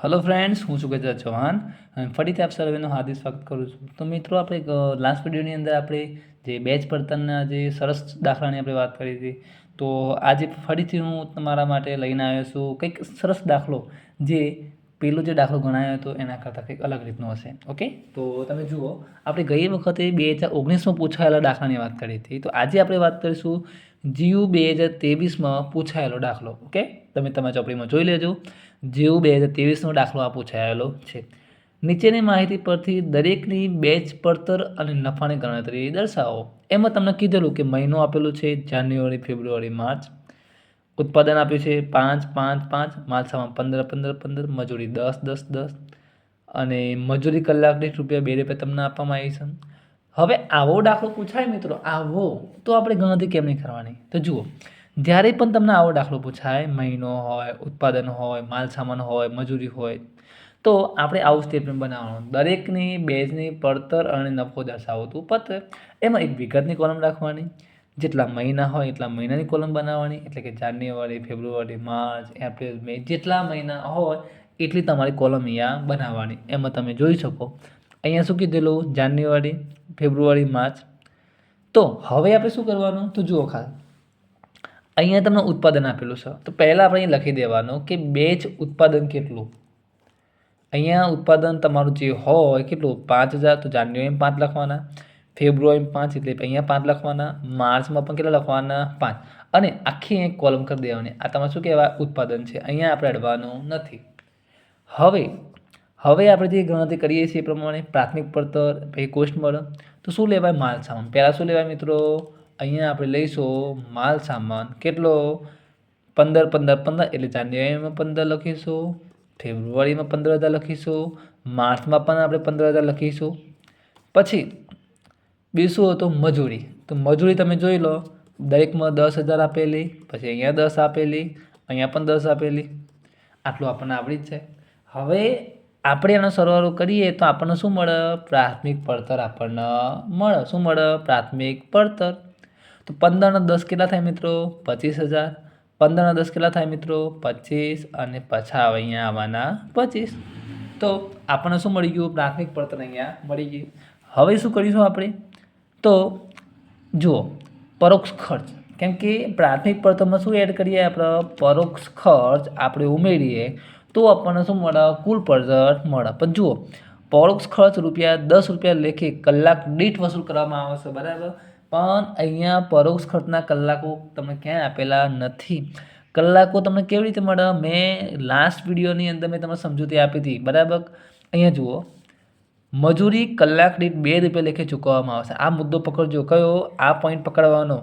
Hello friends, हूँ सुगेन्द्र चौहान फरीથી આપ સર્વેનું હાર્દિક સ્વાગત કરું છું। તો મિત્રો, આપણે લાસ્ટ વિડીયોની અંદર આપણે જે બેચ પડતરના જે સરસ દાખલાની આપણે વાત કરી હતી, તો આજે ફરીથી હું તમારા માટે લઈને આવ્યો છું કંઈક સરસ દાખલો જે પેલો જે દાખલો ગણાયો હતો એના કરતાં કંઈક અલગ રીતનો હશે। ઓકે, તો તમે જુઓ, આપણે ગઈ વખતે 2019માં પૂછાયેલા દાખલાની વાત કરી હતી, તો આજે આપણે વાત કરીશું જીયુ 2023માં પૂછાયેલો દાખલો। ઓકે, તમે તમારા ચોપડીમાં જોઈ લેજો। જીયુ 2023નો દાખલો આ પૂછાયેલો છે। નીચેની માહિતી પરથી દરેકની બેચ પડતર અને નફાની ગણતરી દર્શાવો। એમાં તમને કીધેલું કે મહિનો આપેલું છે જાન્યુઆરી, ફેબ્રુઆરી, માર્ચ, ઉત્પાદન આપ્યું છે 5, 5, 5, માલસામાન 15, 15, 15, મજૂરી 10, 10, 10 અને મજૂરી કલાક દીઠ ₹2 તમને આપવામાં આવી છે। હવે આવો દાખલો પૂછાય મિત્રો, આવો, તો આપણે ગણતરી કેમ નહીં કરવાની? તો જુઓ, જ્યારે પણ તમને આવો દાખલો પૂછાય, મહિનો હોય, ઉત્પાદન હોય, માલસામાન હોય, મજૂરી હોય, તો આપણે આવું સ્ટેટમેન્ટ બનાવવાનું, દરેકની બેચની પડતર અને નફો દર્શાવતું પત્ર। એમાં એક વિગતની કોલમ રાખવાની, જેટલા મહિના હોય એટલા મહિનાની કોલમ બનાવવાની, એટલે કે જાન્યુઆરી, ફેબ્રુઆરી, માર્ચ, એપ્રિલ, મે, જેટલા મહિના હોય એટલી તમારી કોલમ અહીંયા બનાવવાની। એમાં તમે જોઈ શકો, અહીંયા શું કીધેલું? જાન્યુઆરી, ફેબ્રુઆરી, માર્ચ। તો હવે આપણે શું કરવાનું? તો જુઓ ખાસ, અહીંયા તમને ઉત્પાદન આપેલું છે, તો પહેલાં આપણે અહીં લખી દેવાનું કે બેચ ઉત્પાદન કેટલું। અહીંયા ઉત્પાદન તમારું જે હોય કેટલું? 5000, તો જાન્યુઆરીમાં 5 લખવાના, ફેબ્રુઆરીમાં 5 એટલે અહીંયા 5 લખવાના, માર્ચમાં પણ કેટલા લખવાના? 5, અને આખી એક કોલમ કરી દેવાની। આ તમારે શું કહેવાય? ઉત્પાદન છે, અહીંયા આપણે અડવાનું નથી। હવે આપણે જે ગણતરી કરીએ છીએ એ પ્રમાણે પ્રાથમિક પડતર, પછી કોસ્ટ મળે, તો શું લેવાય? માલ સામાન। પહેલાં શું લેવાય મિત્રો? અહીંયા આપણે લઈશું માલ સામાન કેટલો? 15, 15, 15, એટલે જાન્યુઆરીમાં 15 લખીશું, ફેબ્રુઆરીમાં 15,000 લખીશું, માર્ચમાં પણ આપણે 15,000 લખીશું। પછી બીજું શું હતું? મજૂરી। તો મજૂરી તમે જોઈ લો, દરેકમાં 10,000 આપેલી, પછી અહીંયા 10 આપેલી, અહીંયા પણ 10 આપેલી, આટલું આપણને આવડી જ છે। હવે આપણે એનો સરવાળો કરીએ તો આપણને શું મળે? પ્રાથમિક પડતર આપણને મળે। શું મળે? પ્રાથમિક પડતર। તો 15 ને 10 કેટલા થાય મિત્રો? 25,000। 15 ને 10 કેટલા થાય મિત્રો? 25, અને પાછા અહીંયા આવવાના 25। તો આપણને શું મળી ગયું? પ્રાથમિક પડતર અહીંયા મળી ગયું। હવે શું કરીશું આપણે? તો જુઓ, પરોક્ષ ખર્ચ, કેમ કે પ્રાથમિક પડતરમાં શું એડ કરીએ આપણે? પરોક્ષ ખર્ચ આપણે ઉમેરીએ તો આપણને શું મળે? કુલ પડતર મળે। પણ જુઓ, પરોક્ષ ખર્ચ ₹10 લેખે કલાક દીઠ વસૂલ કરવામાં આવે છે, બરાબર? પણ અહીંયા પરોક્ષ ખર્ચના કલાકો તમને ક્યાંય આપેલા નથી। કલાકો તમને કેવી રીતે મળે? મેં લાસ્ટ વિડીયોની અંદર મેં તમને સમજૂતી આપી હતી, બરાબર? અહીંયા જુઓ, મજૂરી કલાક દીઠ ₹2 લેખે ચૂકવવામાં આવશે। આ મુદ્દો પકડજો, કયો? આ પોઈન્ટ પકડવાનો।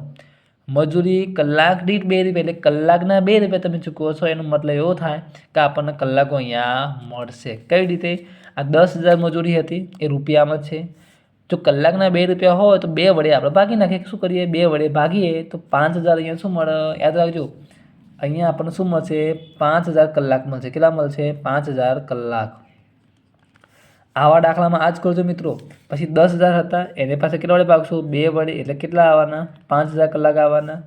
મજૂરી કલાક દીઠ ₹2, એટલે કલાકના ₹2 તમે ચૂકવો છો, એનો મતલબ એવો થાય કે આપણને કલાકો અહીંયા મળશે। કઈ રીતે? આ 10,000 મજૂરી હતી એ રૂપિયામાં છે, જો કલાકના ₹2 હોય તો 2 વડે આપણે ભાગી નાખીએ। શું કરીએ? 2 વડે ભાગીએ તો 5,000 અહીંયા શું મળે? યાદ રાખજો, અહીંયા આપણને શું મળશે? 5,000 કલાક મળશે। કેટલા મળશે? 5,000 કલાક। આવા દાખલામાં આ જ કરજો મિત્રો। પછી 10,000 હતા, એને પાસે કેટલા વડે ભાગશું? 2 વડે, એટલે કેટલા આવવાના? 5,000 કલાક આવવાના।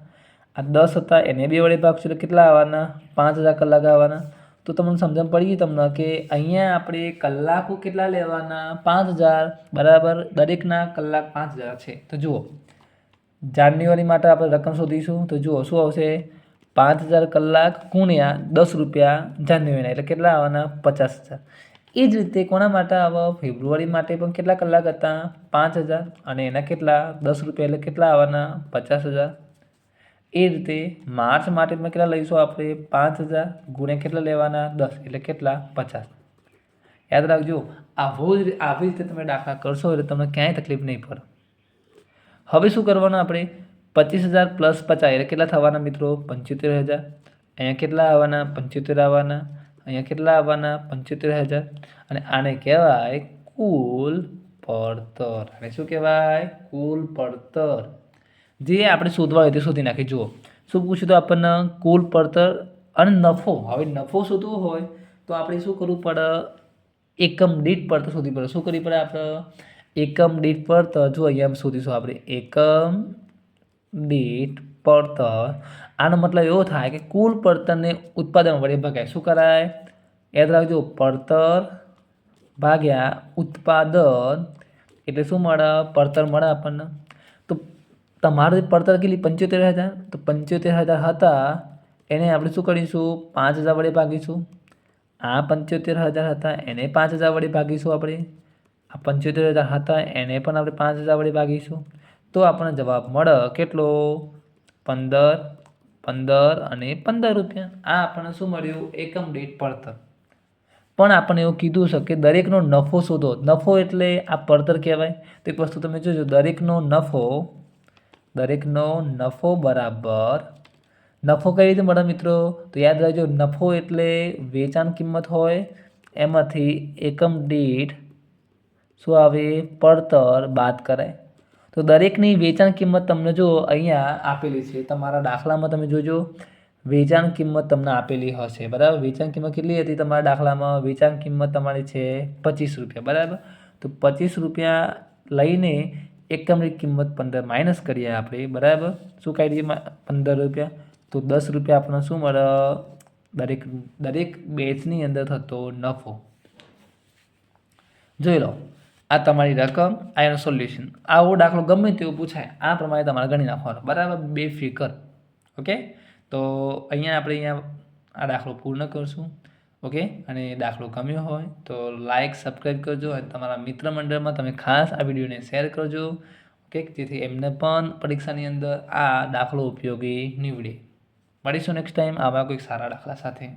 આ 10 હતા, એને 2 વડે ભાગશું એટલે કેટલા આવવાના? 5,000 કલાક આવવાના। તો તમને સમજણ પડી ગઈ તમને કે અહીંયા આપણે કલાકો કેટલા લેવાના? 5,000, બરાબર? દરેકના કલાક 5,000 છે। તો જુઓ, જાન્યુઆરી માટે આપણે રકમ શોધીશું, તો જુઓ શું આવશે? 5,000 કલાક ગુણ્યા ₹10 જાન્યુઆરીના, એટલે કેટલા આવવાના? 50,000। એ જ રીતે કોના માટે આવે? ફેબ્રુઆરી માટે પણ કેટલા કલાક હતા? 5,000, અને એના કેટલા? ₹10, એટલે કેટલા આવવાના? 50,000। એ રીતે માર્ચ માટે પણ કેટલા લઈશું આપણે? 5,000 ગુણ્યા કેટલા લેવાના? 10, એટલે કેટલા? 50। યાદ રાખજો, આવી રીતે તમે દાખલા કરશો એટલે તમને ક્યાંય તકલીફ નહીં પડે। હવે શું કરવાનું આપણે? 25,000 પ્લસ 50 એટલે કેટલા થવાના મિત્રો? 75,000। અહીંયા કેટલા આવવાના? 75 આવવાના। અહીંયા કેટલા આવવાના? 75,000। અને આને કહેવાય કુલ પડતર। આને શું કહેવાય? કુલ પડતર। જે આપણે શોધવા હોય તે શોધી નાખી। જુઓ, શું પૂછ્યું તો આપણને? કુલ પડતર અને નફો। હવે નફો શોધવો હોય તો આપણે શું કરવું પડે? એકમ દીઠ પડતર શોધવી પડે। શું કરવી પડે આપણે? એકમ દીઠ પડતર। જો અહીંયા શોધીશું આપણે એકમ દીઠ પડતર। આનો મતલબ એવો થાય કે કુલ પડતરને ઉત્પાદન વડે ભગાય। શું કરાય? યાદ રાખજો, પડતર ભાગ્યા ઉત્પાદન એટલે શું મળે? પડતર મળે આપણને. તો તમારું પડતર કેટલી? 75,000. તો 75,000 હતા એને આપણે શું કરીશું? 5,000 વડે ભાગીશું. આ 75,000 હતા એને 5,000 વડે ભાગીશું આપણે. આ 75,000 હતા એને પણ આપણે 5,000 વડે ભાગીશું. તો આપણને જવાબ મળે કેટલો? 15, 15 અને 15 રૂપિયા. આ આપણને શું મળ્યું? એકમ દીઠ પડતર. પણ આપણને એવું કીધું છે કે દરેકનો નફો શોધો. નફો એટલે આ પડતર કહેવાય. તો એક વસ્તુ તમે જોજો, દરેકનો નફો બરાબર, નફો કઈ રીતે મળે મિત્રો? તો યાદ રાખજો, નફો એટલે વેચાણ કિંમત હોય એમાંથી એકમ દીઠ શું આવે? પડતર બાદ કરાય. તો દરેકની વેચાણ કિંમત તમને જો અહીંયા આપેલી છે. તમારા દાખલામાં તમે જોજો, વેચાણ કિંમત તમને આપેલી હશે, બરાબર. વેચાણ કિંમત કેટલી હતી તમારા દાખલામાં? વેચાણ કિંમત તમારી છે 25 રૂપિયા, બરાબર. તો 25 રૂપિયા લઈને એકમ દીઠ કિંમત 15 માઇનસ કરીએ આપણે, બરાબર. શું કાઢીએ? 15 રૂપિયા. તો 10 રૂપિયા આપણને શું મળે? દરેક બેચની અંદર થતો નફો. જોઈ લો, આ તમારી રકમ, આ એનું સોલ્યુશન. આવો દાખલો ગમે તેવો પૂછાય, આ પ્રમાણે તમારે ગણી નાખવાનો, બરાબર. બે ફિગર. ઓકે, તો અહીંયા આ દાખલો પૂર્ણ કરશું. ઓકે, અને દાખલો ગમ્યો હોય તો લાઇક, સબસ્ક્રાઈબ કરજો અને તમારા મિત્ર મંડળમાં તમે ખાસ આ વિડીયોને શેર કરજો. ઓકે, જેથી એમને પણ પરીક્ષાની અંદર આ દાખલો ઉપયોગી નીવડે. મળીશું નેક્સ્ટ ટાઈમ આવા કોઈક સારા દાખલા સાથે.